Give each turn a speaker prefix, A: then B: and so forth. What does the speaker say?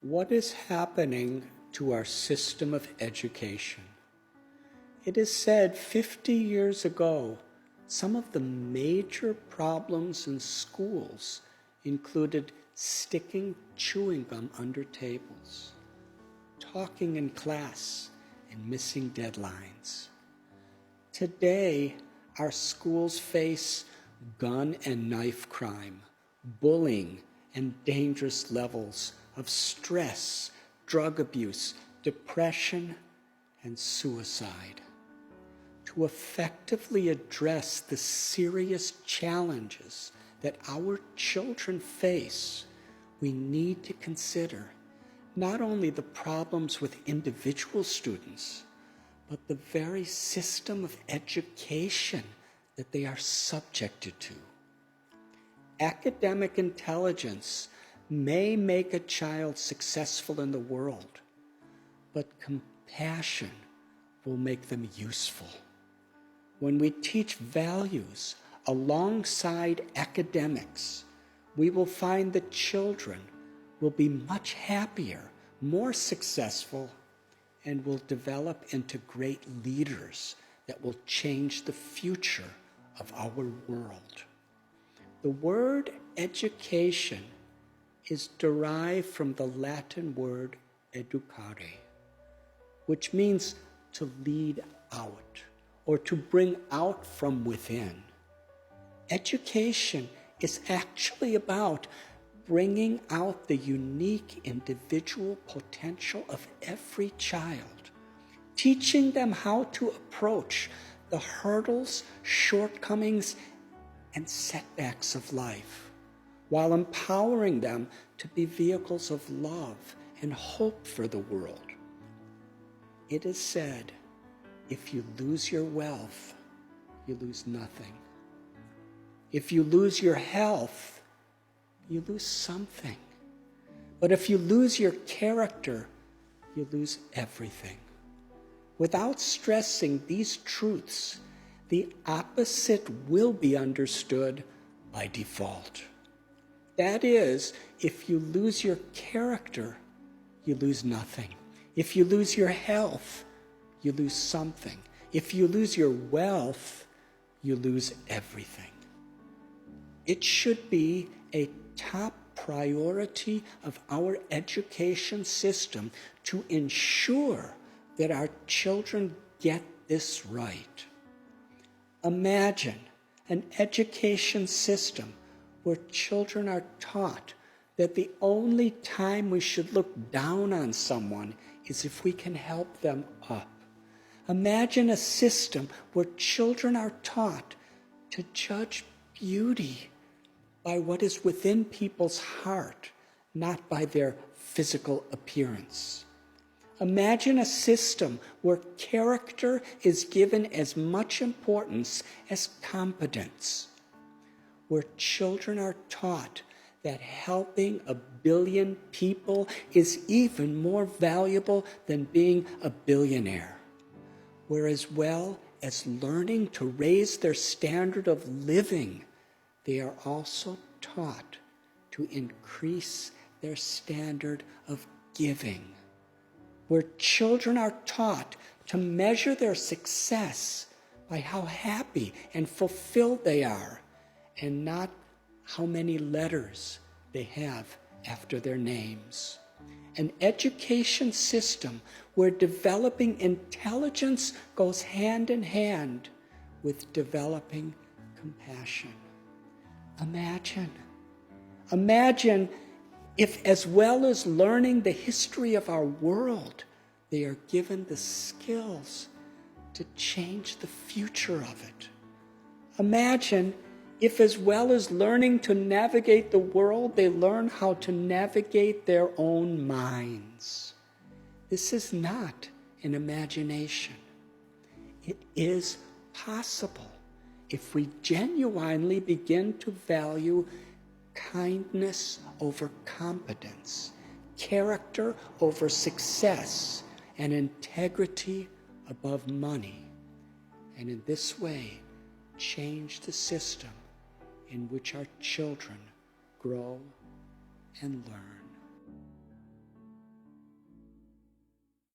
A: What is happening to our system of education? It is said 50 years ago, some of the major problems in schools included sticking chewing gum under tables, talking in class, and missing deadlines. Today, our schools face gun and knife crime, bullying, and dangerous levels of stress, drug abuse, depression, and suicide. To effectively address the serious challenges that our children face, we need to consider not only the problems with individual students, but the very system of education that they are subjected to. Academic intelligence may make a child successful in the world, but compassion will make them useful. When we teach values alongside academics, we will find that children will be much happier, more successful, and will develop into great leaders that will change the future of our world. The word education is derived from the Latin word educare, which means to lead out or to bring out from within. Education is actually about bringing out the unique individual potential of every child, teaching them how to approach the hurdles, shortcomings, and setbacks of life, while empowering them to be vehicles of love and hope for the world. It is said, if you lose your wealth, you lose nothing. If you lose your health, you lose something. But if you lose your character, you lose everything. Without stressing these truths, the opposite will be understood by default. That is, if you lose your character, you lose nothing. If you lose your health, you lose something. If you lose your wealth, you lose everything. It should be a top priority of our education system to ensure that our children get this right. Imagine an education system where children are taught that the only time we should look down on someone is if we can help them up. Imagine a system where children are taught to judge beauty by what is within people's heart, not by their physical appearance. Imagine a system where character is given as much importance as competence, where children are taught that helping 1 billion people is even more valuable than being a billionaire, where as well as learning to raise their standard of living, they are also taught to increase their standard of giving, where children are taught to measure their success by how happy and fulfilled they are, and not how many letters they have after their names. An education system where developing intelligence goes hand in hand with developing compassion. Imagine if, as well as learning the history of our world, they are given the skills to change the future of it. Imagine if, as well as learning to navigate the world, they learn how to navigate their own minds. This is not an imagination. It is possible if we genuinely begin to value kindness over competence, character over success, and integrity above money. And in this way, change the system in which our children grow and learn.